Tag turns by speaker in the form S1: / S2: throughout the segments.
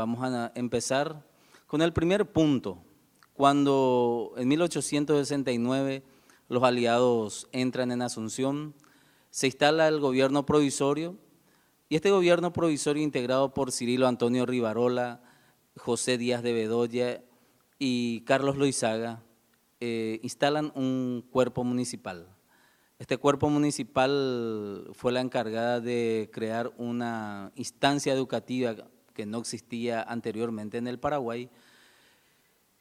S1: Vamos a empezar con el primer punto. Cuando en 1869 los aliados entran en Asunción, se instala el gobierno provisorio, y este gobierno provisorio integrado por Cirilo Antonio Rivarola, José Díaz de Bedoya y Carlos Loizaga, instalan un cuerpo municipal. Este cuerpo municipal fue la encargada de crear una instancia educativa que no existía anteriormente en el Paraguay,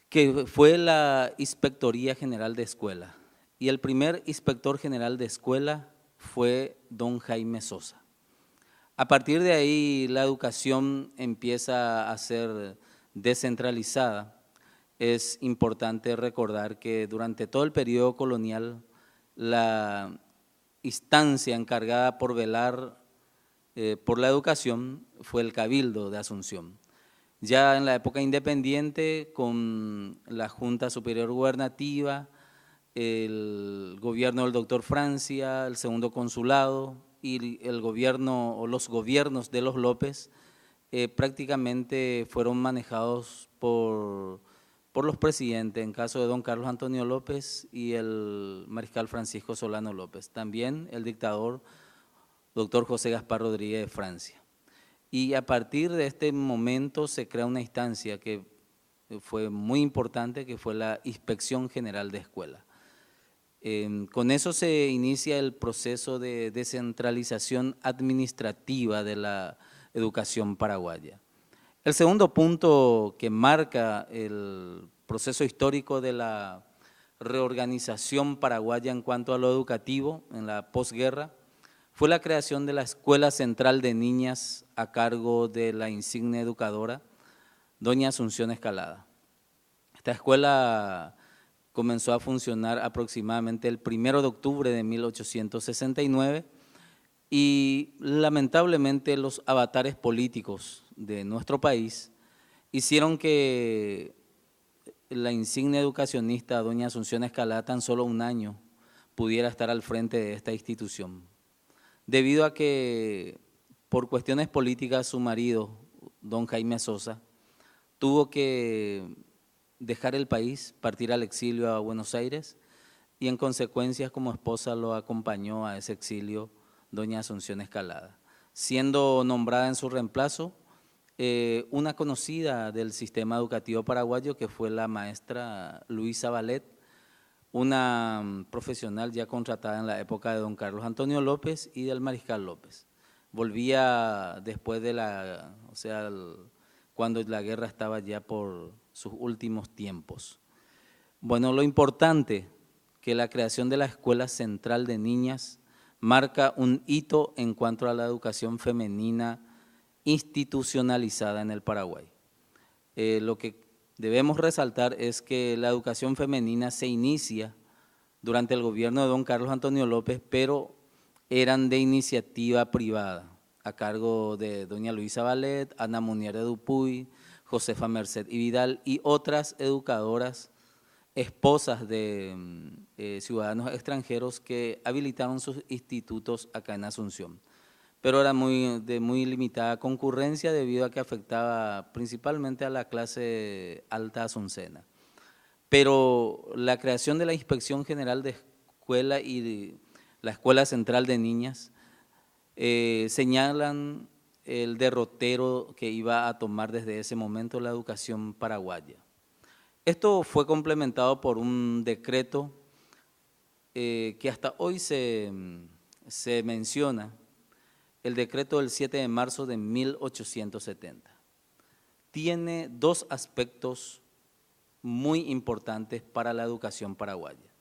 S1: que fue la Inspectoría General de Escuela. Y el primer inspector general de escuela fue don Jaime Sosa. A partir de ahí la educación empieza a ser descentralizada. Es importante recordar que durante todo el periodo colonial la instancia encargada por velar por la educación fue el Cabildo de Asunción. Ya en la época independiente, con la Junta Superior Gubernativa, el gobierno del doctor Francia, el segundo consulado y el gobierno o los gobiernos de los López prácticamente fueron manejados por los presidentes, en caso de don Carlos Antonio López y el mariscal Francisco Solano López, también el dictador doctor José Gaspar Rodríguez de Francia. Y a partir de este momento se crea una instancia que fue muy importante, que fue la Inspección General de Escuela. Con eso se inicia el proceso de descentralización administrativa de la educación paraguaya. El segundo punto que marca el proceso histórico de la reorganización paraguaya en cuanto a lo educativo en la posguerra fue la creación de la Escuela Central de Niñas a cargo de la insigne educadora doña Asunción Escalada. Esta escuela comenzó a funcionar aproximadamente el 1 de octubre de 1869 y lamentablemente los avatares políticos de nuestro país hicieron que la insignia educacionista doña Asunción Escalada tan solo un año pudiera estar al frente de esta institución, debido a que por cuestiones políticas su marido, don Jaime Sosa, tuvo que dejar el país, partir al exilio a Buenos Aires, y en consecuencia como esposa lo acompañó a ese exilio doña Asunción Escalada, siendo nombrada en su reemplazo una conocida del sistema educativo paraguayo, que fue la maestra Luisa Valet, una profesional ya contratada en la época de don Carlos Antonio López y del mariscal López. Volvía después de cuando la guerra estaba ya por sus últimos tiempos. Bueno, lo importante que la creación de la Escuela Central de Niñas marca un hito en cuanto a la educación femenina institucionalizada en el Paraguay. Lo que debemos resaltar es que la educación femenina se inicia durante el gobierno de don Carlos Antonio López, pero eran de iniciativa privada, a cargo de doña Luisa Valet, Ana Munier de Dupuy, Josefa Merced y Vidal y otras educadoras, esposas de ciudadanos extranjeros que habilitaron sus institutos acá en Asunción. Pero era de muy limitada concurrencia debido a que afectaba principalmente a la clase alta asuncena. Pero la creación de la Inspección General de Escuela y de la Escuela Central de Niñas señalan el derrotero que iba a tomar desde ese momento la educación paraguaya. Esto fue complementado por un decreto que hasta hoy se menciona, el decreto del 7 de marzo de 1870. Tiene dos aspectos muy importantes para la educación paraguaya.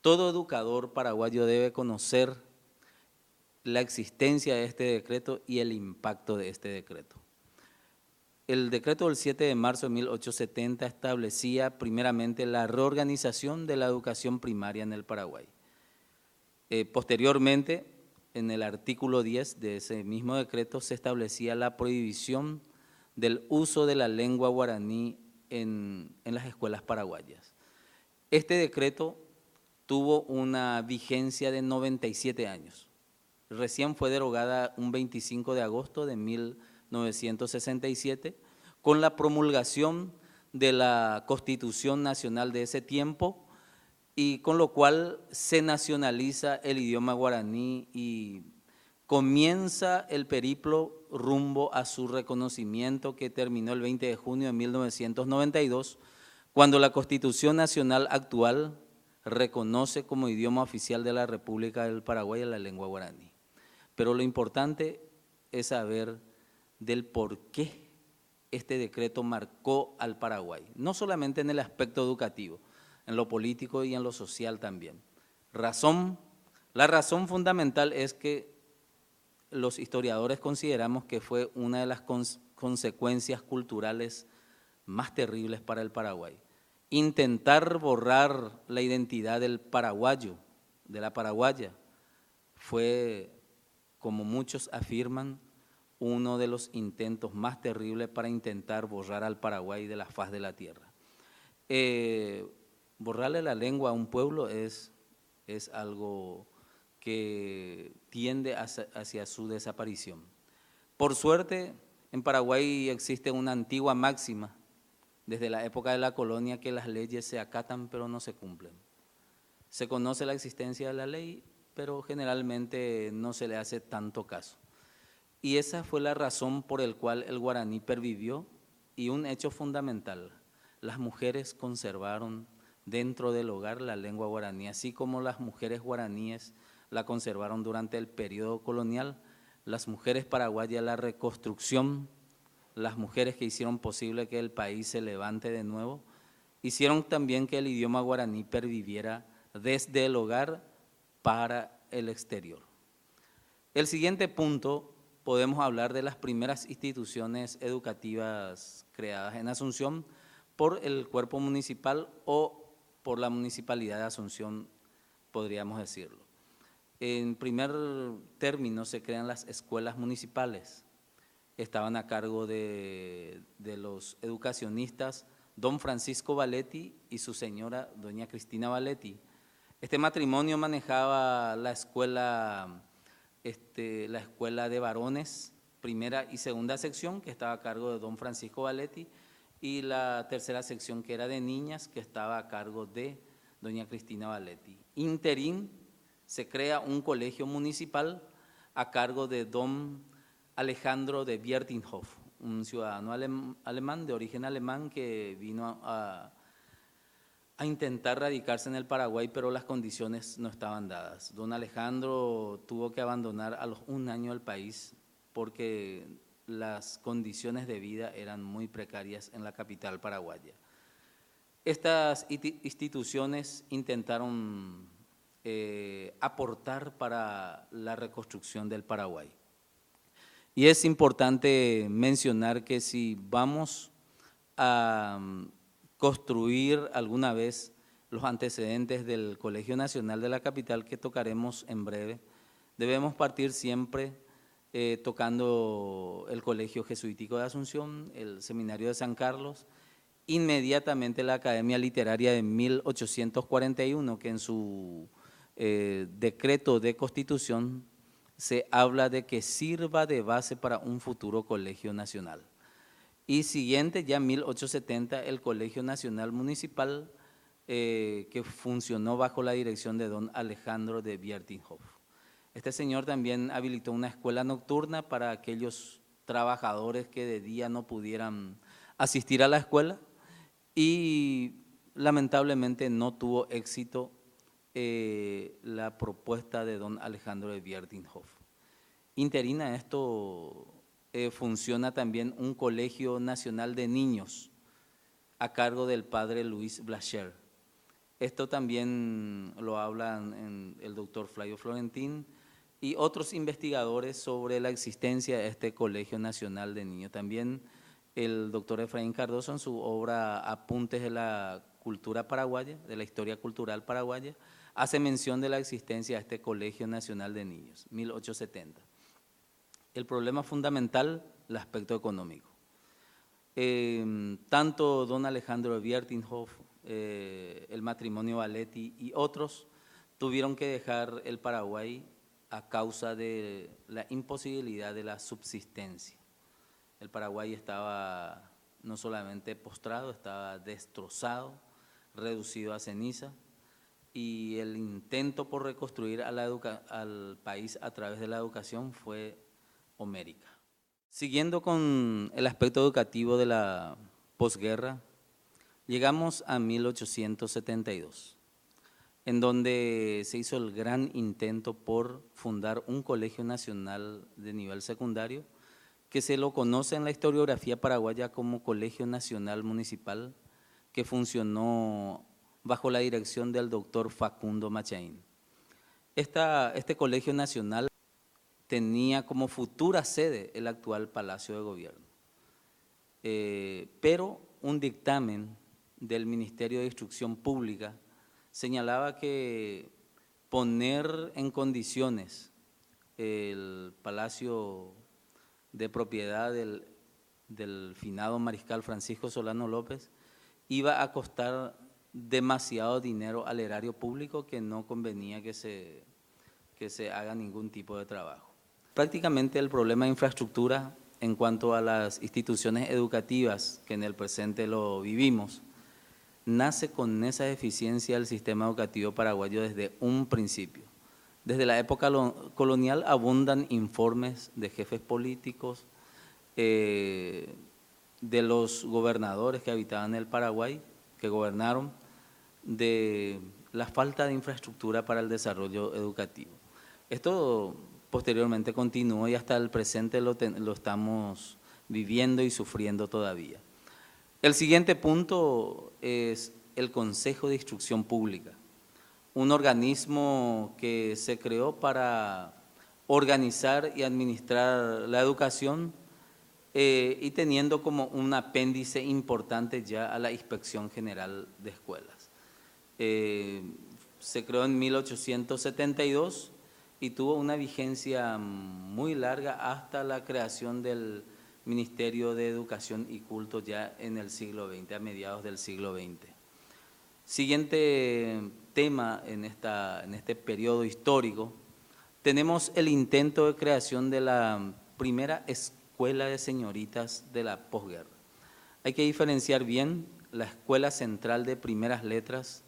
S1: Todo educador paraguayo debe conocer la existencia de este decreto y el impacto de este decreto. El decreto del 7 de marzo de 1870 establecía primeramente la reorganización de la educación primaria en el Paraguay. Posteriormente, en el artículo 10 de ese mismo decreto se establecía la prohibición del uso de la lengua guaraní en las escuelas paraguayas. Este decreto tuvo una vigencia de 97 años. Recién fue derogada un 25 de agosto de 1967 con la promulgación de la Constitución Nacional de ese tiempo, y con lo cual se nacionaliza el idioma guaraní y comienza el periplo rumbo a su reconocimiento, que terminó el 20 de junio de 1992, cuando la Constitución Nacional actual reconoce como idioma oficial de la República del Paraguay la lengua guaraní. Pero lo importante es saber del por qué este decreto marcó al Paraguay, no solamente en el aspecto educativo, en lo político y en lo social también. La razón fundamental es que los historiadores consideramos que fue una de las consecuencias culturales más terribles para el Paraguay. Intentar borrar la identidad del paraguayo, de la paraguaya, fue, como muchos afirman, uno de los intentos más terribles para intentar borrar al Paraguay de la faz de la tierra. Borrarle la lengua a un pueblo es algo que tiende hacia su desaparición. Por suerte, en Paraguay existe una antigua máxima desde la época de la colonia, que las leyes se acatan pero no se cumplen. Se conoce la existencia de la ley, pero generalmente no se le hace tanto caso. Y esa fue la razón por la cual el guaraní pervivió, y un hecho fundamental: las mujeres conservaron dentro del hogar la lengua guaraní, así como las mujeres guaraníes la conservaron durante el periodo colonial. Las mujeres paraguayas, la reconstrucción, las mujeres que hicieron posible que el país se levante de nuevo, hicieron también que el idioma guaraní perviviera desde el hogar para el exterior. El siguiente punto, podemos hablar de las primeras instituciones educativas creadas en Asunción por el cuerpo municipal o por la Municipalidad de Asunción, podríamos decirlo. En primer término se crean las escuelas municipales. Estaban a cargo de los educacionistas don Francisco Valetti y su señora doña Cristina Valetti. Este matrimonio manejaba la escuela de varones, primera y segunda sección, que estaba a cargo de don Francisco Valetti, y la tercera sección, que era de niñas, que estaba a cargo de doña Cristina Valetti. Interín se crea un colegio municipal a cargo de don Alejandro de Biertinghoff, un ciudadano alemán, de origen alemán, que vino a intentar radicarse en el Paraguay, pero las condiciones no estaban dadas. Don Alejandro tuvo que abandonar a los 1 año el país porque las condiciones de vida eran muy precarias en la capital paraguaya. Estas instituciones intentaron aportar para la reconstrucción del Paraguay. Y es importante mencionar que si vamos a construir alguna vez los antecedentes del Colegio Nacional de la capital, que tocaremos en breve, debemos partir siempre tocando el Colegio Jesuítico de Asunción, el Seminario de San Carlos, inmediatamente la Academia Literaria de 1841, que en su decreto de constitución se habla de que sirva de base para un futuro colegio nacional. Y siguiente, ya en 1870, el Colegio Nacional Municipal, que funcionó bajo la dirección de don Alejandro de Biertinghoff. Este señor también habilitó una escuela nocturna para aquellos trabajadores que de día no pudieran asistir a la escuela, y lamentablemente no tuvo éxito la propuesta de don Alejandro de Biertinghoff. Interina esto funciona también un Colegio Nacional de Niños a cargo del padre Luis Blacher. Esto también lo hablan el doctor Flavio Florentín y otros investigadores sobre la existencia de este Colegio Nacional de Niños. También el doctor Efraín Cardoso, en su obra Apuntes de la Cultura Paraguaya, de la Historia Cultural Paraguaya, hace mención de la existencia de este Colegio Nacional de Niños, 1870. El problema fundamental, el aspecto económico. Tanto don Alejandro de Biertinghoff, el matrimonio Valetti y otros tuvieron que dejar el Paraguay a causa de la imposibilidad de la subsistencia. El Paraguay estaba no solamente postrado, estaba destrozado, reducido a ceniza, y el intento por reconstruir al país a través de la educación fue homérica. Siguiendo con el aspecto educativo de la posguerra, llegamos a 1872, en donde se hizo el gran intento por fundar un colegio nacional de nivel secundario, que se lo conoce en la historiografía paraguaya como Colegio Nacional Municipal, que funcionó bajo la dirección del doctor Facundo Machaín. Este colegio nacional tenía como futura sede el actual Palacio de Gobierno, pero un dictamen del Ministerio de Instrucción Pública señalaba que poner en condiciones el Palacio de propiedad del finado mariscal Francisco Solano López iba a costar demasiado dinero al erario público, que no convenía que se haga ningún tipo de trabajo. Prácticamente el problema de infraestructura en cuanto a las instituciones educativas, que en el presente lo vivimos, nace con esa deficiencia del sistema educativo paraguayo desde un principio. Desde la época colonial abundan informes de jefes políticos, de los gobernadores que habitaban el Paraguay, que gobernaron, de la falta de infraestructura para el desarrollo educativo. Esto posteriormente continuó y hasta el presente lo estamos viviendo y sufriendo todavía. El siguiente punto es el Consejo de Instrucción Pública, un organismo que se creó para organizar y administrar la educación, y teniendo como un apéndice importante ya a la Inspección General de Escuelas. Se creó en 1872 y tuvo una vigencia muy larga hasta la creación del Ministerio de Educación y Culto ya en el siglo XX, a mediados del siglo XX. Siguiente tema en este periodo histórico, tenemos el intento de creación de la primera escuela de señoritas de la posguerra. Hay que diferenciar bien la Escuela Central de Primeras Letras,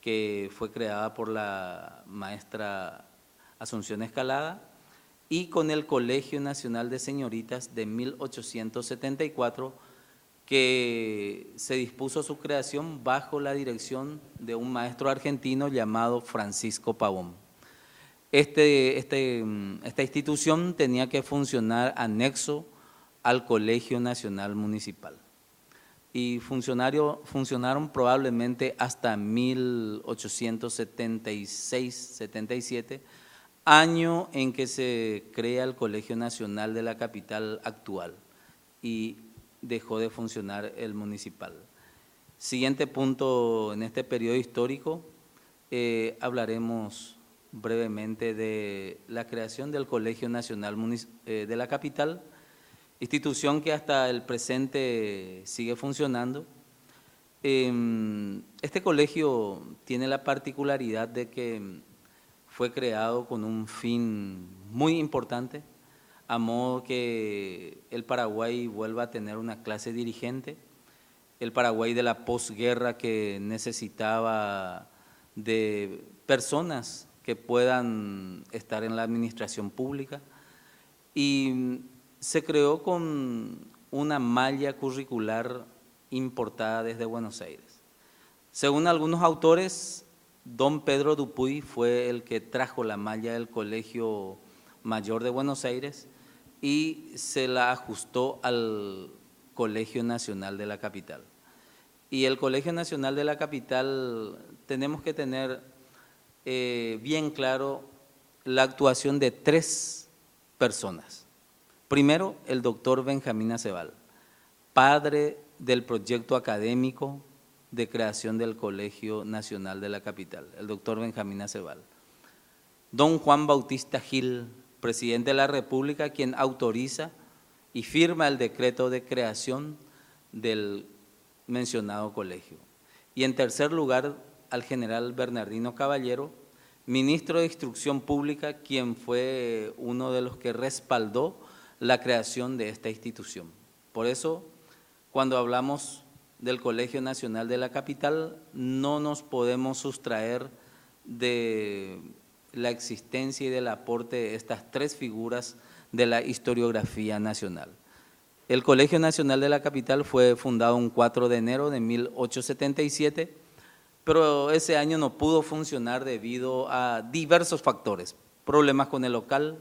S1: que fue creada por la maestra Asunción Escalada, y con el Colegio Nacional de Señoritas de 1874, que se dispuso su creación bajo la dirección de un maestro argentino llamado Francisco Pavón. Esta institución tenía que funcionar anexo al Colegio Nacional Municipal y funcionaron probablemente hasta 1876-77, año en que se crea el Colegio Nacional de la capital actual y dejó de funcionar el municipal. Siguiente punto en este periodo histórico, hablaremos brevemente de la creación del Colegio Nacional de la capital, institución que hasta el presente sigue funcionando. Este colegio tiene la particularidad de que fue creado con un fin muy importante, a modo que el Paraguay vuelva a tener una clase dirigente, el Paraguay de la posguerra que necesitaba de personas que puedan estar en la administración pública, y se creó con una malla curricular importada desde Buenos Aires. Según algunos autores, don Pedro Dupuy fue el que trajo la malla del Colegio Mayor de Buenos Aires y se la ajustó al Colegio Nacional de la capital. Y el Colegio Nacional de la capital, tenemos que tener bien claro la actuación de tres personas. Primero, el doctor Benjamín Acebal, padre del proyecto académico de creación del Colegio Nacional de la capital, el doctor Benjamín Acebal. Don Juan Bautista Gil, presidente de la República, quien autoriza y firma el decreto de creación del mencionado colegio. Y en tercer lugar, al general Bernardino Caballero, ministro de Instrucción Pública, quien fue uno de los que respaldó la creación de esta institución. Por eso Cuando hablamos del Colegio Nacional de la Capital, no nos podemos sustraer de la existencia y del aporte de estas tres figuras de la historiografía nacional. El Colegio Nacional de la Capital fue fundado un 4 de enero de 1877, pero ese año no pudo funcionar debido a diversos factores: problemas con el local,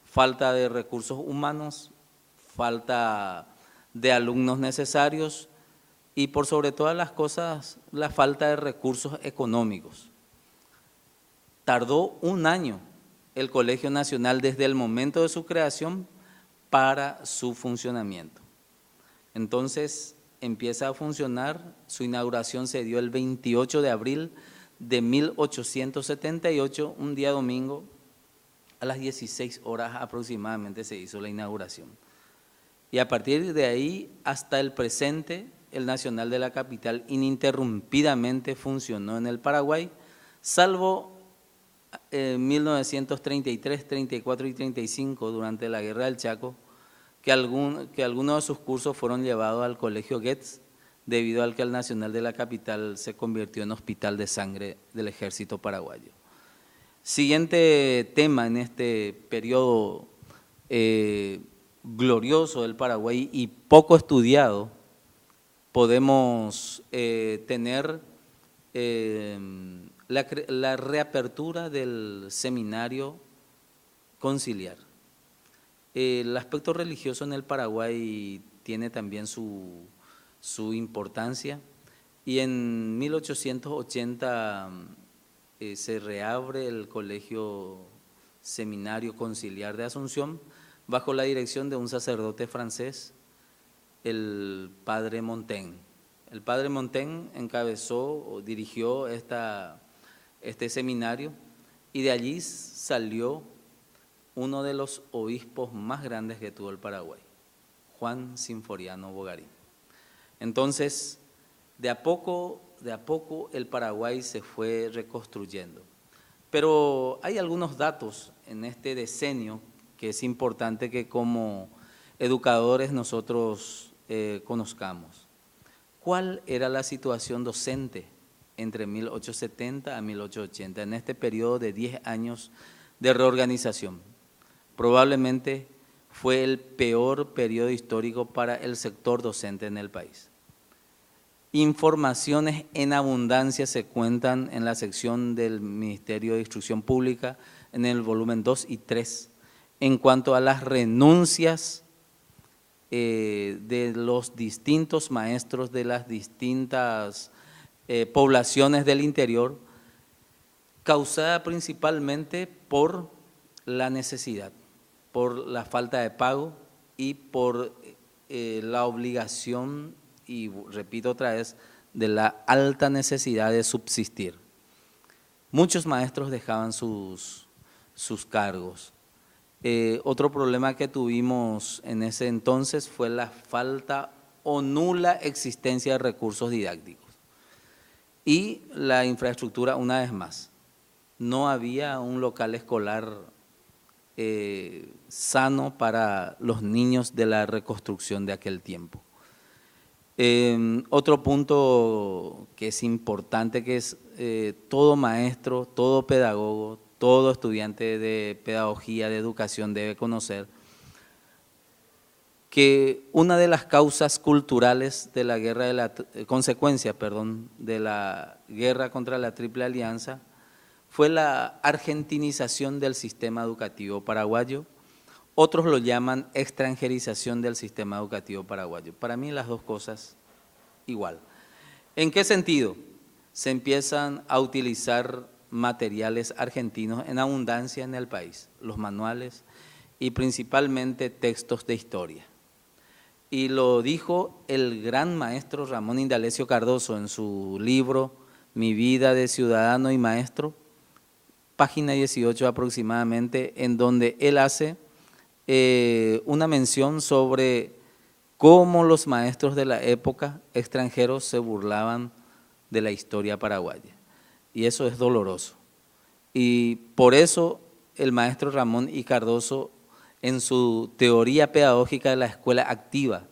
S1: falta de recursos humanos, falta de alumnos necesarios y por sobre todas las cosas, la falta de recursos económicos. Tardó un año el Colegio Nacional desde el momento de su creación para su funcionamiento. Entonces empieza a funcionar, su inauguración se dio el 28 de abril de 1878, un día domingo, a las 16 horas aproximadamente se hizo la inauguración. Y a partir de ahí hasta el presente, el Nacional de la Capital ininterrumpidamente funcionó en el Paraguay, salvo en 1933, 34 y 35, durante la Guerra del Chaco, que algunos de sus cursos fueron llevados al Colegio Goetz, debido al que el Nacional de la Capital se convirtió en hospital de sangre del Ejército Paraguayo. Siguiente tema en este periodo glorioso del Paraguay y poco estudiado, podemos tener la reapertura del seminario conciliar. El aspecto religioso en el Paraguay tiene también su importancia, y en 1880 se reabre el Colegio Seminario Conciliar de Asunción bajo la dirección de un sacerdote francés, el padre Montaigne. El padre Montaigne encabezó o dirigió este seminario, y de allí salió uno de los obispos más grandes que tuvo el Paraguay, Juan Sinforiano Bogarín. Entonces, de a poco el Paraguay se fue reconstruyendo. Pero hay algunos datos en este decenio que es importante que como educadores nosotros conozcamos. ¿Cuál era la situación docente entre 1870 a 1880, en este periodo de 10 años de reorganización? Probablemente fue el peor periodo histórico para el sector docente en el país. Informaciones en abundancia se cuentan en la sección del Ministerio de Instrucción Pública, en el volumen 2 y 3, en cuanto a las renuncias de los distintos maestros de las distintas poblaciones del interior, causada principalmente por la necesidad, por la falta de pago y por la obligación, y repito otra vez, de la alta necesidad de subsistir. Muchos maestros dejaban sus cargos. Otro problema que tuvimos en ese entonces fue la falta o nula existencia de recursos didácticos. Y la infraestructura, una vez más, no había un local escolar sano para los niños de la reconstrucción de aquel tiempo. Otro punto que es importante, que es todo maestro, todo pedagogo, todo estudiante de pedagogía, de educación debe conocer que una de las causas culturales de la guerra de la guerra contra la Triple Alianza fue la argentinización del sistema educativo paraguayo. Otros lo llaman extranjerización del sistema educativo paraguayo. Para mí las dos cosas igual. ¿En qué sentido? Se empiezan a utilizar materiales argentinos en abundancia en el país, los manuales y principalmente textos de historia. Y lo dijo el gran maestro Ramón Indalecio Cardoso en su libro Mi vida de ciudadano y maestro, página 18 aproximadamente, en donde él hace una mención sobre cómo los maestros de la época extranjeros se burlaban de la historia paraguaya. Y eso es doloroso. Y por eso el maestro Ramón I. Cardoso, en su teoría pedagógica de la escuela activa,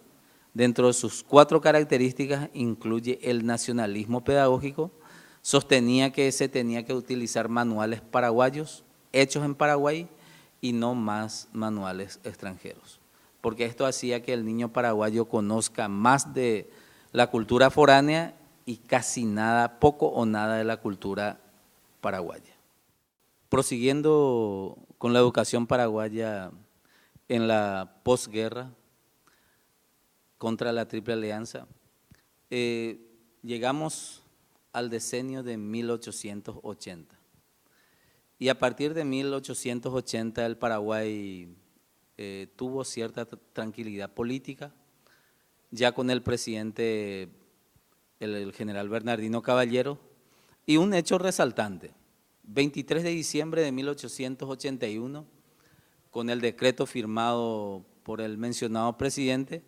S1: Dentro de sus 4 características incluye el nacionalismo pedagógico, sostenía que se tenía que utilizar manuales paraguayos, hechos en Paraguay, y no más manuales extranjeros, porque esto hacía que el niño paraguayo conozca más de la cultura foránea y casi nada, poco o nada de la cultura paraguaya. Prosiguiendo con la educación paraguaya en la posguerra contra la Triple Alianza, llegamos al decenio de 1880. Y a partir de 1880 el Paraguay tuvo cierta tranquilidad política, ya con el presidente, el general Bernardino Caballero, y un hecho resaltante. 23 de diciembre de 1881, con el decreto firmado por el mencionado presidente,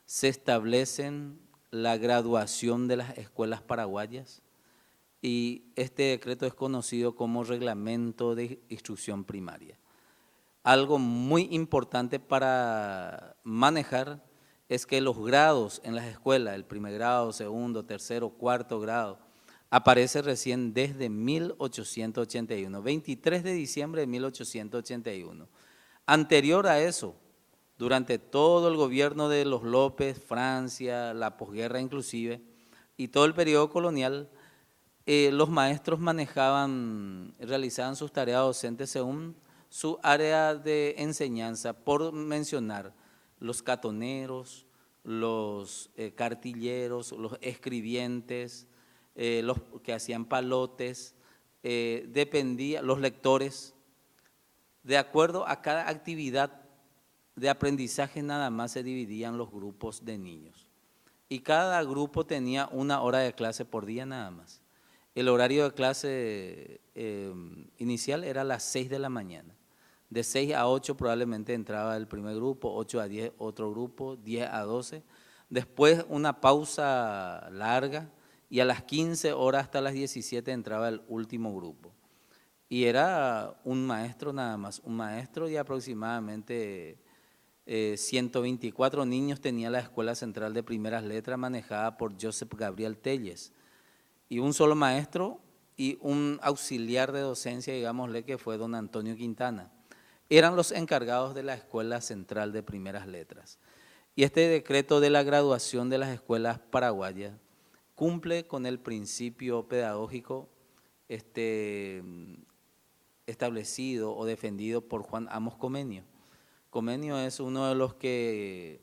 S1: se establecen la graduación de las escuelas paraguayas, y este decreto es conocido como Reglamento de Instrucción Primaria. Algo muy importante para manejar es que los grados en las escuelas, el primer grado, segundo, tercero, cuarto grado, aparece recién desde 1881, 23 de diciembre de 1881. Anterior a eso, durante todo el gobierno de los López, Francia, la posguerra inclusive, y todo el periodo colonial, los maestros realizaban sus tareas docentes según su área de enseñanza, por mencionar los catoneros, los cartilleros, los escribientes, los que hacían palotes, los lectores. De acuerdo a cada actividad de aprendizaje nada más se dividían los grupos de niños, y cada grupo tenía 1 hora de clase por día nada más. El horario de clase inicial era a las 6 de la mañana. De 6 a 8 probablemente entraba el primer grupo, 8 a 10 otro grupo, 10 a 12. Después una pausa larga y a las 15 horas hasta las 17 entraba el último grupo. Y era un maestro nada más, un maestro, y aproximadamente 124 niños tenía la Escuela Central de Primeras Letras manejada por Joseph Gabriel Telles. Y un solo maestro y un auxiliar de docencia, digámosle, que fue don Antonio Quintana. Eran los encargados de la Escuela Central de Primeras Letras. Y este decreto de la graduación de las escuelas paraguayas cumple con el principio pedagógico establecido o defendido por Juan Amos Comenio. Comenio es uno de los que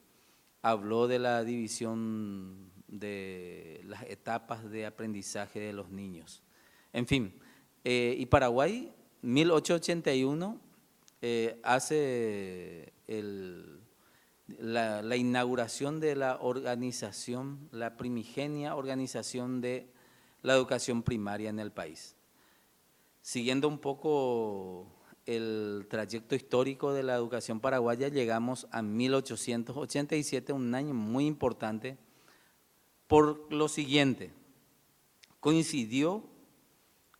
S1: habló de la división de las etapas de aprendizaje de los niños. En fin, y Paraguay, 1881, hace la inauguración de la organización, la primigenia organización de la educación primaria en el país. Siguiendo un poco el trayecto histórico de la educación paraguaya, llegamos a 1887, un año muy importante, por lo siguiente: coincidió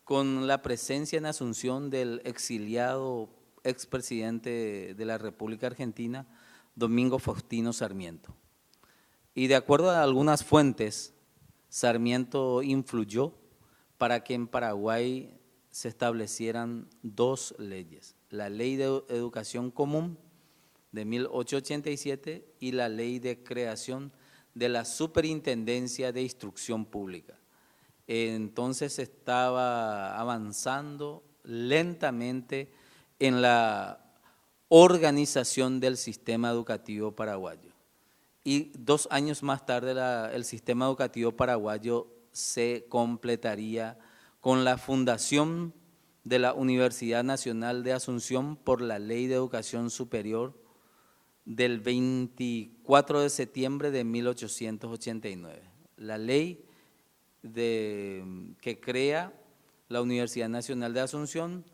S1: con la presencia en Asunción del exiliado expresidente de la República Argentina, Domingo Faustino Sarmiento. Y de acuerdo a algunas fuentes, Sarmiento influyó para que en Paraguay se establecieran 2 leyes: la Ley de Educación Común de 1887 y la Ley de Creación de la Superintendencia de Instrucción Pública. Entonces se estaba avanzando lentamente en la organización del sistema educativo paraguayo. Y 2 años más tarde el sistema educativo paraguayo se completaría con la fundación de la Universidad Nacional de Asunción por la Ley de Educación Superior del 24 de septiembre de 1889. La ley que crea la Universidad Nacional de Asunción,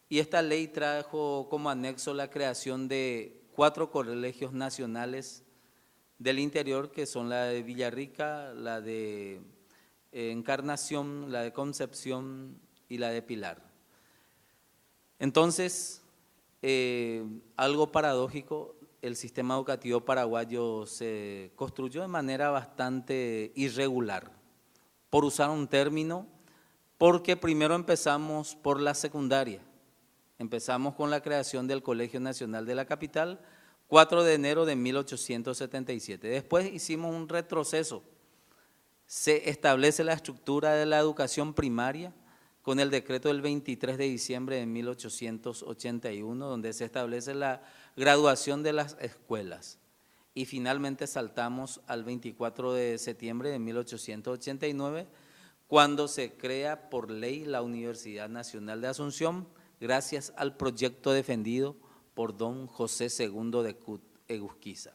S1: y esta ley trajo como anexo la creación de 4 colegios nacionales del interior, que son la de Villarrica, la de Encarnación, la de Concepción y la de Pilar. Entonces, algo paradójico, el sistema educativo paraguayo se construyó de manera bastante irregular, por usar un término, porque primero empezamos por la secundaria. Empezamos con la creación del Colegio Nacional de la Capital, 4 de enero de 1877. Después hicimos un retroceso. Se establece la estructura de la educación primaria con el decreto del 23 de diciembre de 1881, donde se establece la graduación de las escuelas. Y finalmente saltamos al 24 de septiembre de 1889, cuando se crea por ley la Universidad Nacional de Asunción, gracias al proyecto defendido por don José II de Cut Egusquiza.